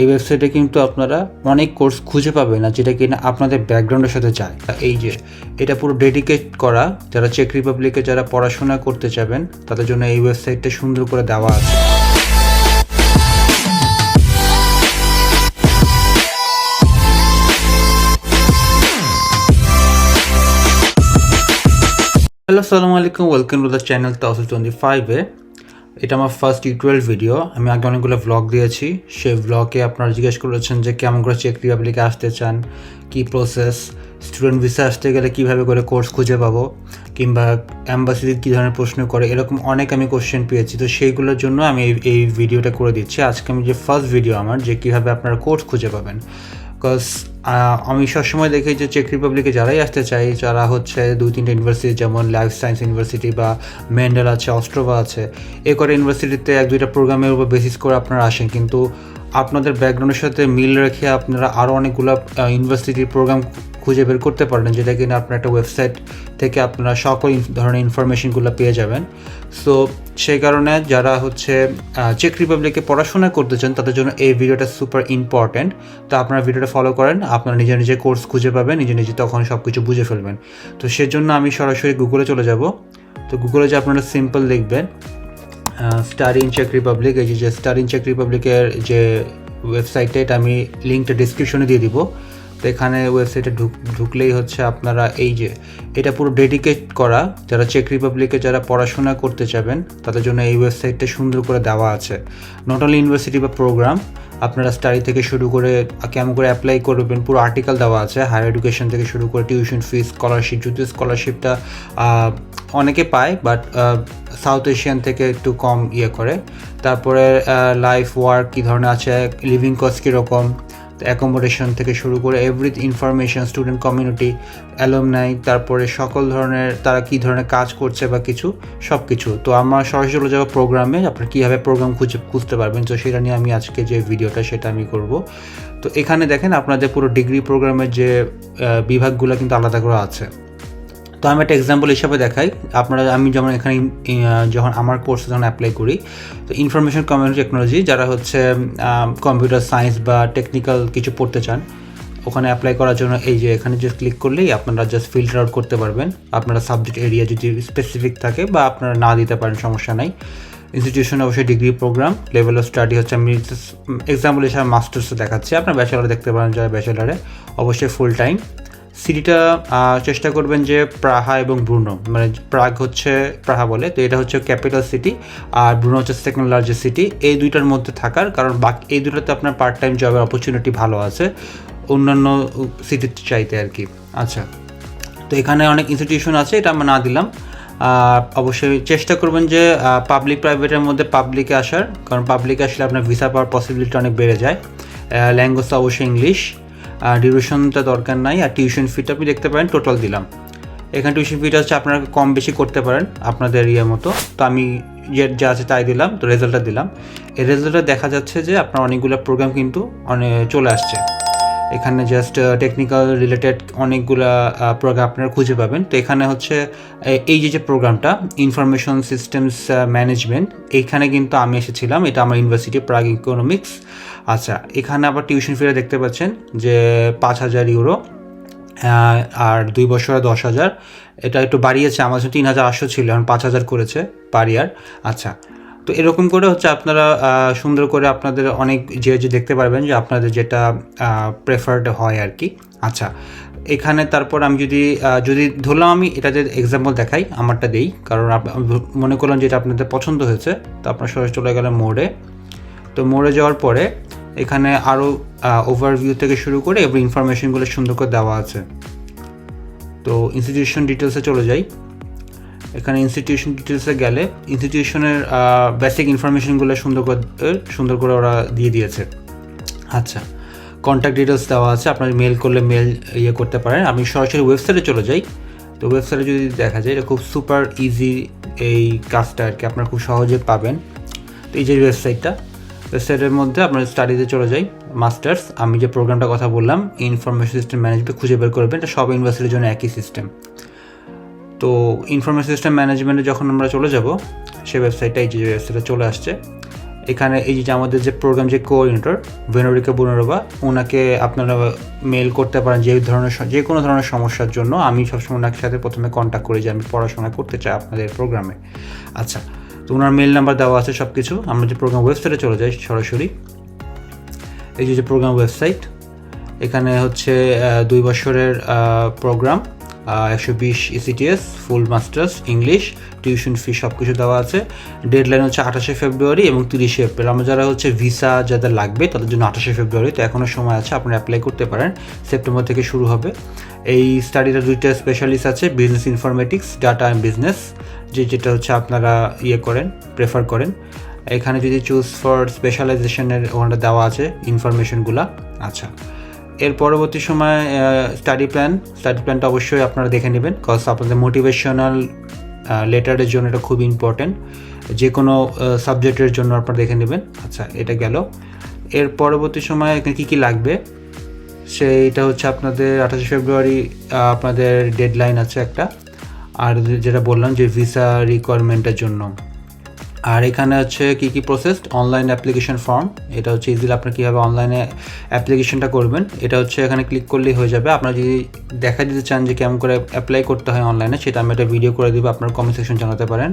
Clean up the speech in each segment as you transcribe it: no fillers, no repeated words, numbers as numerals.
এই ওয়েবসাইটে কিন্তু আপনারা অনেক কোর্স খুঁজে পাবেন না যেটা কিনা আপনাদের ব্যাকগ্রাউন্ডের সাথে যায়। এই যে এটা পুরো ডেডিকেট করা, যারা চেক রিপাবলিকে যারা পড়াশোনা করতে চাবেন তাদের জন্য এই ওয়েবসাইটটা সুন্দর করে দেওয়া আছে। হ্যালো, আসসালামু আলাইকুম, welcome to the channel Tausif 25-এ। এটা আমার ফার্স্ট টিউটোরিয়াল ভিডিও। আমি আগে অনেকগুলো ভ্লগ দিয়েছি। সেই ভ্লগে আপনারা জিজ্ঞেস করেছেন যে কেমন করে চেক রিপাবলিকে আসতে চান, কী প্রসেস, স্টুডেন্ট ভিসা আসতে গেলে কীভাবে করে কোর্স খুঁজে পাবো, কিংবা অ্যাম্বাসিতে কী ধরনের প্রশ্ন করে, এরকম অনেক আমি কোশ্চেন পেয়েছি। তো সেইগুলোর জন্য আমি এই ভিডিওটা করে দিচ্ছি। আজকে আমি যে ফার্স্ট ভিডিও আমার যে কীভাবে আপনারা কোর্স খুঁজে পাবেন। বিকজ আমি সবসময় দেখি যে চেক রিপাবলিকে যারাই আসতে চাই, যারা হচ্ছে 2-3টা ইউনিভার্সিটি, যেমন লাইফ সায়েন্স ইউনিভার্সিটি বা মেন্ডেল আছে, অস্ট্রোভা আছে, এ করে ইউনিভার্সিটিতে 1-2টা প্রোগ্রামের উপর বেসিস করে আপনারা আসেন। কিন্তু আপনাদের ব্যাকগ্রাউন্ডের সাথে মিল রেখে আপনারা আরও অনেকগুলো ইউনিভার্সিটির প্রোগ্রাম খুঁজে বের করতে পারেন, যেটা কিনা আপনার একটা ওয়েবসাইট থেকে আপনারা সকল ধরনের ইনফরমেশনগুলো পেয়ে যাবেন। সো সেই কারণে যারা হচ্ছে চেক রিপাবলিকে পড়াশোনা করতে চান তাদের জন্য এই ভিডিওটা সুপার ইম্পর্ট্যান্ট। তো আপনারা ভিডিওটা ফলো করেন, আপনারা নিজে নিজে কোর্স খুঁজে পাবেন, নিজে নিজে তখন সব কিছু বুঝে ফেলবেন। তো সেজন্য আমি সরাসরি গুগলে চলে যাব। তো গুগলে যে আপনারা সিম্পল লিখবেন স্টাডি ইন চেক রিপাবলিক, এই যে স্টাডি ইন চেক রিপাবলিকের যে ওয়েবসাইটটা, এটা আমি লিঙ্কটা ডিসক্রিপশনে দিয়ে দিব। তো এখানে ওয়েবসাইটে ঢুকলেই হচ্ছে আপনারা এই যে এটা পুরো ডেডিকেট করা, যারা চেক রিপাবলিকে যারা পড়াশোনা করতে চাবেন তাদের জন্য এই ওয়েবসাইটটা সুন্দর করে দেওয়া আছে। নট অনলি ইউনিভার্সিটি বা প্রোগ্রাম, আপনারা স্টাডি থেকে শুরু করে কেমন করে অ্যাপ্লাই করবেন পুরো আর্টিকেল দেওয়া আছে। হায়ার এডুকেশন থেকে শুরু করে টিউশন ফিস, স্কলারশিপ, যদিও স্কলারশিপটা অনেকে পায় বাট সাউথ এশিয়ান থেকে একটু কম করে। তারপরে লাইফ ওয়ার্ক কী ধরনের আছে, লিভিং কস্ট কীরকম, অ্যাকোমোডেশন থেকে শুরু করে every information, student community, alumni, তারপরে সকল ধরনের তারা কী ধরনের কাজ করছে বা কিছু সব কিছু। তো আমরা সরাসরি চলে যাবো প্রোগ্রামে, আপনারা কীভাবে প্রোগ্রাম খুঁজতে পারবেন। তো সেটা নিয়ে আমি আজকে যে ভিডিওটা সেটা আমি করব। তো এখানে দেখেন আপনাদের পুরো ডিগ্রি প্রোগ্রামের যে বিভাগগুলো কিন্তু আলাদা করা আছে। তো আমি একটা এক্সাম্পল হিসাবে দেখাই আপনারা। আমি যেমন এখানে যখন আমার কোর্সে যখন অ্যাপ্লাই করি, তো ইনফরমেশন কমিউনিটি টেকনোলজি, যারা হচ্ছে কম্পিউটার সায়েন্স বা টেকনিক্যাল কিছু পড়তে চান, ওখানে অ্যাপ্লাই করার জন্য এই যে এখানে জাস্ট ক্লিক করলেই আপনারা জাস্ট ফিল্টার আউট করতে পারবেন। আপনারা সাবজেক্ট এরিয়া যদি স্পেসিফিক থাকে বা আপনারা না দিতে পারেন, সমস্যা নাই। ইনস্টিটিউশন অবশ্যই degree program, level of study হচ্ছে আমি এক্সাম্পল হিসাবে মাস্টার্সে দেখাচ্ছি। আপনার ব্যাচেলারে দেখতে পারেন, যারা ব্যাচেলারে অবশ্যই ফুল টাইম। সিটিটা চেষ্টা করবেন যে প্রাহা এবং ব্রুনো, মানে প্রাগ হচ্ছে প্রাহা বলে, তো এটা হচ্ছে ক্যাপিটাল সিটি, আর ব্রুনো হচ্ছে সেকেন্ড লার্জেস্ট সিটি। এই দুইটার মধ্যে থাকার কারণ বাকি এই দুটোতে আপনার পার্ট টাইম জবের অপরচুনিটি ভালো আছে অন্যান্য সিটির চাইতে আর কি। আচ্ছা, তো এখানে অনেক ইনস্টিটিউশন আছে, এটা আমরা না দিলাম। অবশ্যই চেষ্টা করবেন যে পাবলিক প্রাইভেটের মধ্যে পাবলিকে আসার, কারণ পাবলিকে আসলে আপনার ভিসা পাওয়ার পসিবিলিটি অনেক বেড়ে যায়। ল্যাঙ্গুয়েজটা অবশ্যই ইংলিশ, ডিউরেশনটা দরকার নাই। আর টিউশন ফিটা আপনি দেখতে পারেন, টোটাল দিলাম। এখানে টিউশন ফিটা হচ্ছে আপনারা কম বেশি করতে পারেন আপনাদের মতো। তো আমি যা আছে তাই দিলাম। তো রেজাল্টটা দিলাম। এই রেজাল্টটা দেখা যাচ্ছে যে আপনার অনেকগুলো প্রোগ্রাম কিন্তু চলে আসছে এখানে। জাস্ট টেকনিক্যাল রিলেটেড অনেকগুলো প্রোগ্রাম আপনারা খুঁজে পাবেন। তো এখানে হচ্ছে এই যে প্রোগ্রামটা ইনফরমেশন সিস্টেমস ম্যানেজমেন্ট, এইখানে কিন্তু আমি এসেছিলাম। এটা আমার ইউনিভার্সিটি, প্রাগ ইকোনমিক্স। আচ্ছা, এখানে আবার টিউশন ফিটা দেখতে পাচ্ছেন যে 5,000 ইউরো, আর 2 বছরে 10,000। এটা একটু বাড়িয়েছে, আমার 3,800 ছিল, এখন 5,000 করেছে পার ইয়ার। আচ্ছা, তো এরকম করে হচ্ছে আপনারা সুন্দর করে আপনাদের অনেক যে দেখতে পারবেন যে আপনাদের যেটা প্রেফার্ড হয় আর কি। আচ্ছা, এখানে তারপর আমি যদি ধরলাম আমি এটাতে এক্সাম্পল দেখাই, আমারটা দেই, কারণ মনে করলাম যেটা আপনাদের পছন্দ হয়েছে। তো আপনার সরাসরি চলে গেলেন মোড়ে। তো মোড়ে যাওয়ার পরে এখানে আরও ওভারভিউ থেকে শুরু করে এবার ইনফরমেশনগুলো সুন্দর করে দেওয়া আছে। তো ইনস্টিটিউশন ডিটেলসে চলে যাই। এখানে ইনস্টিটিউশন ডিটেলসে গেলে ইনস্টিটিউশনের বেসিক ইনফরমেশনগুলো সুন্দর করে ওরা দিয়ে দিয়েছে। আচ্ছা, কন্ট্যাক্ট ডিটেলস দেওয়া আছে, আপনার মেল করলে মেল করতে পারেন। আমি সরাসরি ওয়েবসাইটে চলে যাই। তো ওয়েবসাইটে যদি দেখা যায়, এটা খুব সুপার ইজি এই কাজটা আর কি, আপনারা খুব সহজে পাবেন। তো এই যে ওয়েবসাইটের মধ্যে আপনার স্টাডিতে চলে যাই, মাস্টার্স। আমি যে প্রোগ্রামটার কথা বললাম ইনফরমেশন সিস্টেম ম্যানেজমেন্ট, খুঁজে বের করবেন। এটা সব ইউনিভার্সিটির জন্য একই সিস্টেম। তো ইনফরমেশন সিস্টেম ম্যানেজমেন্টে যখন আমরা চলে যাব, সেই ওয়েবসাইটটা এই যে ওয়েবসাইটে চলে আসছে। এখানে এই যে আমাদের যে প্রোগ্রাম যে কোঅর্ডিনেটর ভেনোরিকা বুনারোভা, ওনাকে আপনারা মেল করতে পারেন যে কোনো ধরনের সমস্যার জন্য। আমি সবসময় ওনার সাথে প্রথমে কন্ট্যাক্ট করি যে আমি পড়াশোনা করতে চাই আপনাদের প্রোগ্রামে। আচ্ছা, তো ওনার মেল নাম্বার দেওয়া আছে সব কিছু। আমরা যে প্রোগ্রাম ওয়েবসাইটে চলে যাই সরাসরি, এই যে প্রোগ্রাম ওয়েবসাইট, এখানে হচ্ছে 2 বছরের প্রোগ্রাম, 120 ECTS, ফুল মাস্টার্স ইংলিশ, টিউশন ফি সব কিছু দেওয়া আছে। ডেডলাইন হচ্ছে 28শে ফেব্রুয়ারি এবং 30শে এপ্রিল। আমরা যারা হচ্ছে ভিসা যাদের লাগবে তাদের জন্য 28শে ফেব্রুয়ারি, তো এখনও সময় আছে, আপনারা অ্যাপ্লাই করতে পারেন। সেপ্টেম্বর থেকে শুরু হবে। এই স্টাডিটা 2টা স্পেশালিস্ট আছে, business informatics, data and business, যেটা হচ্ছে আপনারা প্রেফার করেন। এখানে যদি চুজ ফর স্পেশালাইজেশনের ওখানে দেওয়া আছে ইনফরমেশনগুলো। আচ্ছা, এর পরবর্তী সময় স্টাডি প্ল্যানটা অবশ্যই আপনারা দেখে নেবেন, কজ আপনাদের মোটিভেশনাল লেটারের জন্য এটা খুব ইম্পর্টেন্ট, যে কোনো সাবজেক্টের জন্য আপনারা দেখে নেবেন। আচ্ছা, এটা গেল। এর পরবর্তী সময় এখানে কী লাগবে সেইটা হচ্ছে আপনাদের 28শে ফেব্রুয়ারি আপনাদের ডেডলাইন আছে একটা, আর যেটা বললাম যে ভিসা রিকোয়ারমেন্টের জন্য। আর এখানে হচ্ছে কী প্রসেস, অনলাইন অ্যাপ্লিকেশন ফর্ম, এটা হচ্ছে ইজিলি আপনারা কীভাবে অনলাইনে অ্যাপ্লিকেশনটা করবেন, এটা হচ্ছে এখানে ক্লিক করলেই হয়ে যাবে। আপনারা যদি দেখা দিতে চান যে কেমন করে অ্যাপ্লাই করতে হয় অনলাইনে, সেটা আমি একটা ভিডিও করে দেবো, আপনার কমেন্ট সেকশন জানাতে পারেন।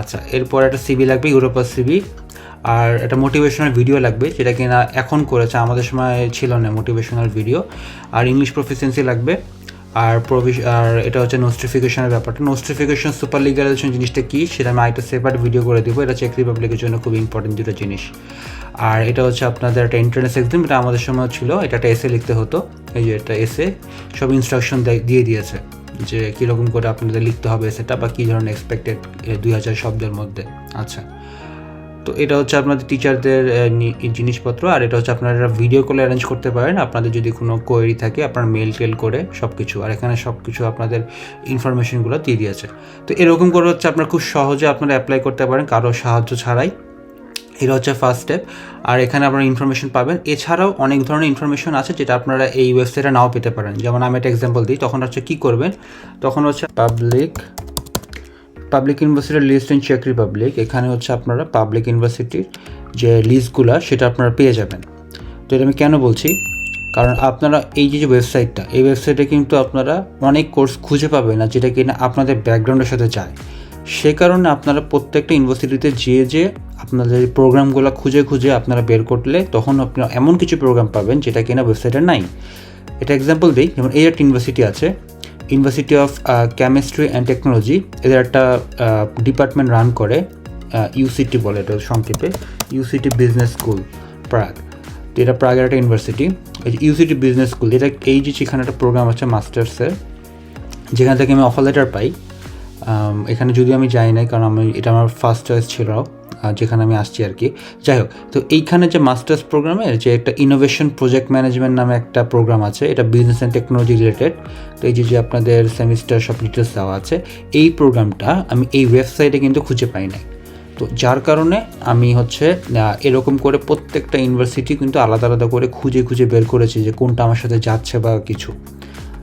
আচ্ছা, এরপর একটা সিভি লাগবে, ইউরোপার সিভি, আর একটা মোটিভেশনাল ভিডিও লাগবে, যেটা কিনা এখন করেছে, আমাদের সময় ছিল না মোটিভেশনাল ভিডিও। আর ইংলিশ প্রফিসিয়েন্সি লাগবে। আর এটা হচ্ছে নোটিফিকেশনের ব্যাপারটা। নোটিফিকেশন সুপার লিগালাইজেশন জিনিসটা কী সেটা আমি একটা সেপারেট ভিডিও করে দেবো। এটা চেক রিপাবলিকের জন্য খুব ইম্পর্টেন্ট দুটো জিনিস। আর এটা হচ্ছে আপনাদের একটা এন্ট্রান্স এক্সাম, এটা আমাদের সময় ছিল, এটা একটা এসে লিখতে হতো। এই যে এটা এসে সব ইনস্ট্রাকশন দিয়ে দিয়েছে যে কীরকম করে আপনাদের লিখতে হবে এসেটা, বা কী ধরনের এক্সপেক্টেড 2000 শব্দের মধ্যে। আচ্ছা, তো এটা হচ্ছে আপনাদের টিচারদের জিনিসপত্র। আর এটা হচ্ছে আপনারা ভিডিও কলে অ্যারেঞ্জ করতে পারেন আপনাদের যদি কোনো কোয়েরি থাকে, আপনার মেল করে সব কিছু। আর এখানে সব কিছু আপনাদের ইনফরমেশনগুলো দিয়ে দিয়েছে। তো এরকম করে হচ্ছে আপনারা খুব সহজে আপনারা অ্যাপ্লাই করতে পারেন কারো সাহায্য ছাড়াই। এটা হচ্ছে ফার্স্ট স্টেপ। আর এখানে আপনারা ইনফরমেশন পাবেন। এছাড়াও অনেক ধরনের ইনফরমেশন আছে যেটা আপনারা এই ওয়েবসাইটে নাও পেতে পারেন। যেমন আমি একটা এক্সাম্পল দিই, তখন হচ্ছে কী করবেন, তখন হচ্ছে পাবলিক ইউনিভার্সিটির লিস্ট ইন চেক রিপাবলিক, এখানে হচ্ছে আপনারা পাবলিক ইউনিভার্সিটির যে লিস্টগুলো সেটা আপনারা পেয়ে যাবেন। তো এটা আমি কেন বলছি, কারণ আপনারা এই যে ওয়েবসাইটটা, এই ওয়েবসাইটে কিন্তু আপনারা অনেক কোর্স খুঁজে পাবেন না যেটা কিনা আপনাদের ব্যাকগ্রাউন্ডের সাথে যায়। সে কারণে আপনারা প্রত্যেকটা ইউনিভার্সিটিতে যে আপনাদের প্রোগ্রামগুলো খুঁজে আপনারা বের করলে তখন আপনারা এমন কিছু প্রোগ্রাম পাবেন যেটা কিনা ওয়েবসাইটে নাই। এটা এক্সাম্পল দিই, যেমন এই একটা ইউনিভার্সিটি আছে, university of chemistry and technology, এদের একটা ডিপার্টমেন্ট রান করে, ইউসিটি বলে এটা সংক্ষেপে, ইউসিটি বিজনেস স্কুল প্রাগ। তো এটা প্রাগের একটা ইউনিভার্সিটি, ইউসিটি বিজনেস স্কুল। এটা এই যে সেখানে একটা প্রোগ্রাম আছে মাস্টার্সের, যেখান থেকে আমি অফার লেটার পাই। এখানে যদিও আমি যাই নাই, কারণ এটা আমার ফার্স্ট চয়েস ছিল, যেখানে আমি আসছি আর কি। যাই হোক, তো এইখানে যে মাস্টার্স প্রোগ্রামের যে একটা ইনোভেশন প্রজেক্ট ম্যানেজমেন্ট নামে একটা প্রোগ্রাম আছে, এটা বিজনেস অ্যান্ড টেকনোলজি রিলেটেড। তো এই যে আপনাদের সেমিস্টার সব ডিটেলস দেওয়া আছে, এই প্রোগ্রামটা আমি এই ওয়েবসাইটে কিন্তু খুঁজে পাই নাই। তো যার কারণে আমি হচ্ছে এরকম করে প্রত্যেকটা ইউনিভার্সিটি কিন্তু আলাদা আলাদা করে খুঁজে বের করেছি যে কোনটা আমার সাথে যাচ্ছে বা কিছু।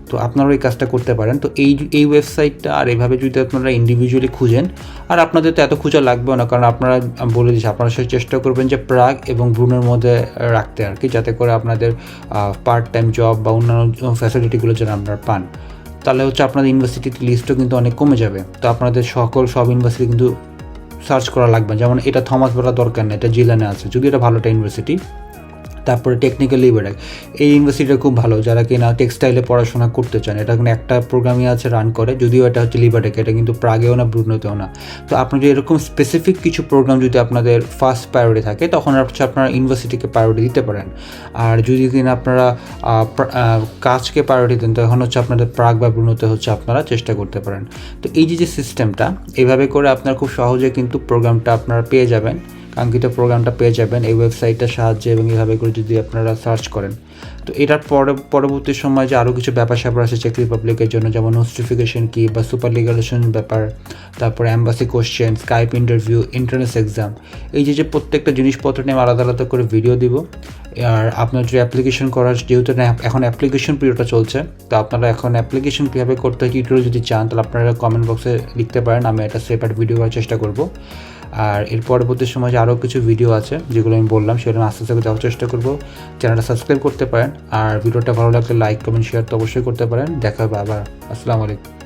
তো আপনারাও এই কাজটা করতে পারেন। তো এই ওয়েবসাইটটা আর এইভাবে যদি আপনারা ইন্ডিভিজুয়ালি খুঁজেন, আর আপনাদের তো এত খোঁজা লাগবেও না, কারণ আপনারা বলে দিচ্ছি আপনারা সেই চেষ্টা করবেন যে প্রাগ এবং ব্রুনের মধ্যে রাখতে আর কি, যাতে করে আপনাদের পার্ট টাইম জব বা অন্যান্য ফ্যাসিলিটিগুলো যেন আপনারা পান। তাহলে হচ্ছে আপনাদের ইউনিভার্সিটির লিস্টও কিন্তু অনেক কমে যাবে। তো আপনাদের সব ইউনিভার্সিটি কিন্তু সার্চ করা লাগবে। যেমন এটা থমাস বলার দরকার নেই, এটা জিলানে আছে, যদি এটা ভালো একটা ইউনিভার্সিটি। তারপরে টেকনিক্যাল লিবারেক, এই ইউনিভার্সিটিটা খুব ভালো যারা কিনা টেক্সটাইলে পড়াশোনা করতে চান। এটা কিন্তু একটা প্রোগ্রামই আছে রান করে, যদিও এটা হচ্ছে লিবারেক, এটা কিন্তু প্রাগেও না ব্রুনোতেও না। তো আপনি যদি এরকম স্পেসিফিক কিছু প্রোগ্রাম যদি আপনাদের ফার্স্ট প্রায়োরিটি থাকে, তখন হচ্ছে আপনারা ইউনিভার্সিটিকে প্রায়োরিটি দিতে পারেন। আর যদি কিনা আপনারা কাজকে প্রায়োরিটি দেন, তখন হচ্ছে আপনাদের প্রাগ বা ব্রুনোতে হচ্ছে আপনারা চেষ্টা করতে পারেন। তো এই যে সিস্টেমটা, এইভাবে করে আপনারা খুব সহজে কিন্তু প্রোগ্রামটা আপনারা পেয়ে যাবেন, কাঙ্ক্ষিত প্রোগ্রামটা পেয়ে যাবেন এই ওয়েবসাইটটার সাহায্যে, এবং এইভাবে করে যদি আপনারা সার্চ করেন। তো এটার পরবর্তী সময় যে আরও কিছু ব্যাপার স্যাপার আছে চেক রিপাবলিকের জন্য, যেমন নোটিফিকেশন কি বা সুপার লিগালেশন ব্যাপার, তারপরে embassy question, Skype interview, entrance exam, এই যে প্রত্যেকটা জিনিসপত্র নিয়ে আলাদা আলাদা করে ভিডিও দিব। আর আপনার যদি অ্যাপ্লিকেশন করার, যেহেতু এখন অ্যাপ্লিকেশন পিরিয়ডটা চলছে, তো আপনারা এখন অ্যাপ্লিকেশন কীভাবে করতে হয় টিউটোরিয়াল যদি চান, তাহলে আপনারা কমেন্ট বক্সে লিখতে পারেন, আমি একটা সেপারেট ভিডিও করার চেষ্টা করব। আর এর পরবর্তী সময় যে আরও কিছু ভিডিও আছে যেগুলো আমি বললাম সেগুলো আমি আস্তে আস্তে দেওয়ার চেষ্টা করবো। চ্যানেলটা সাবস্ক্রাইব করতে পারেন, আর ভিডিওটা ভালো লাগলে লাইক কমেন্ট শেয়ার তো অবশ্যই করতে পারেন। দেখা হবে আবার। আসসালামু আলাইকুম।